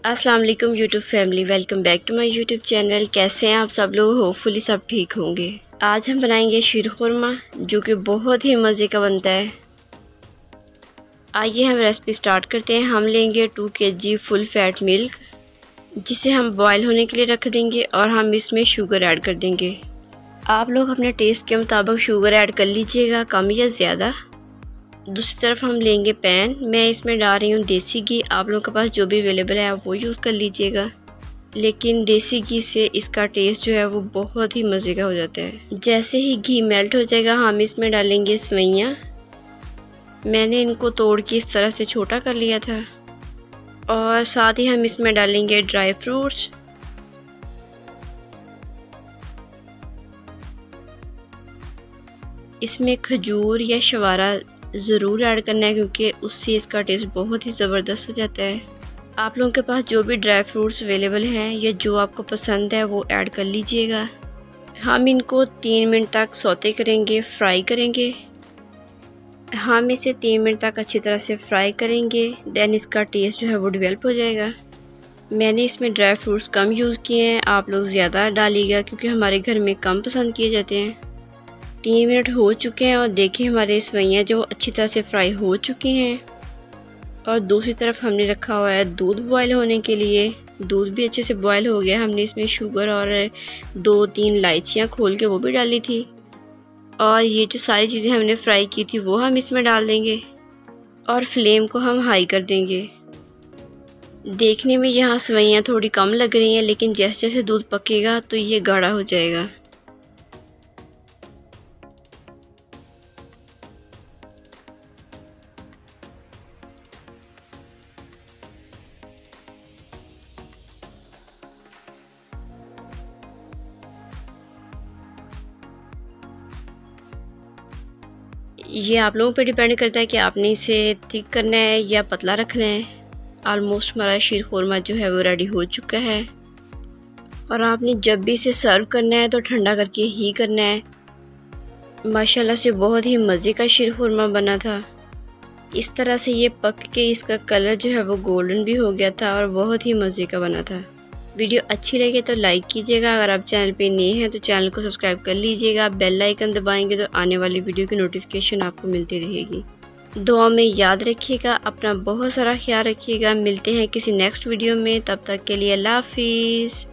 अस्सलाम वालेकुम YouTube family, welcome back to my YouTube channel. कैसे हैं आप सब लोग? होपफुली सब ठीक होंगे। आज हम बनाएंगे शीर खुरमा जो कि बहुत ही मज़े का बनता है। आइए हम रेसिपी स्टार्ट करते हैं। हम लेंगे 2 kg फुल फैट मिल्क, जिसे हम बॉयल होने के लिए रख देंगे और हम इसमें शुगर ऐड कर देंगे। आप लोग अपने टेस्ट के मुताबिक शुगर ऐड कर लीजिएगा, कम या ज़्यादा। दूसरी तरफ हम लेंगे पैन। मैं इसमें डाल रही हूँ देसी घी। आप लोगों के पास जो भी अवेलेबल है आप वो यूज़ कर लीजिएगा, लेकिन देसी घी से इसका टेस्ट जो है वो बहुत ही मज़े का हो जाता है। जैसे ही घी मेल्ट हो जाएगा हम इसमें डालेंगे सेवइयाँ। मैंने इनको तोड़ के इस तरह से छोटा कर लिया था। और साथ ही हम इसमें डालेंगे ड्राई फ्रूट्स। इसमें खजूर या शवारा ज़रूर ऐड करना है, क्योंकि उससे इसका टेस्ट बहुत ही ज़बरदस्त हो जाता है। आप लोगों के पास जो भी ड्राई फ्रूट्स अवेलेबल हैं या जो आपको पसंद है वो ऐड कर लीजिएगा। हम इनको 3 मिनट तक सौते करेंगे, फ्राई करेंगे। हम इसे 3 मिनट तक अच्छी तरह से फ्राई करेंगे, देन इसका टेस्ट जो है वो डेवलप हो जाएगा। मैंने इसमें ड्राई फ्रूट्स कम यूज़ किए हैं, आप लोग ज़्यादा डालिएगा क्योंकि हमारे घर में कम पसंद किए जाते हैं। 3 मिनट हो चुके हैं और देखिए हमारे सेवइयाँ जो अच्छी तरह से फ्राई हो चुकी हैं। और दूसरी तरफ हमने रखा हुआ है दूध बॉयल होने के लिए। दूध भी अच्छे से बॉयल हो गया। हमने इसमें शुगर और 2-3 इलायचियाँ खोल के वो भी डाली थी। और ये जो सारी चीज़ें हमने फ्राई की थी वो हम इसमें डाल देंगे और फ्लेम को हम हाई कर देंगे। देखने में यहाँ सेवइयाँ थोड़ी कम लग रही हैं, लेकिन जैसे जैसे दूध पकेगा तो ये गाढ़ा हो जाएगा। ये आप लोगों पे डिपेंड करता है कि आपने इसे थिक करना है या पतला रखना है। ऑलमोस्ट हमारा शीर खुरमा जो है वो रेडी हो चुका है। और आपने जब भी इसे सर्व करना है तो ठंडा करके ही करना है। माशाल्लाह से बहुत ही मज़े का शीर खुरमा बना था। इस तरह से ये पक के इसका कलर जो है वो गोल्डन भी हो गया था और बहुत ही मज़े का बना था। वीडियो अच्छी लगे तो लाइक कीजिएगा। अगर आप चैनल पे नए हैं तो चैनल को सब्सक्राइब कर लीजिएगा। बेल आइकन दबाएंगे तो आने वाली वीडियो की नोटिफिकेशन आपको मिलती रहेगी। दुआ में याद रखिएगा, अपना बहुत सारा ख्याल रखिएगा। मिलते हैं किसी नेक्स्ट वीडियो में, तब तक के लिए अल्लाह हाफिज़।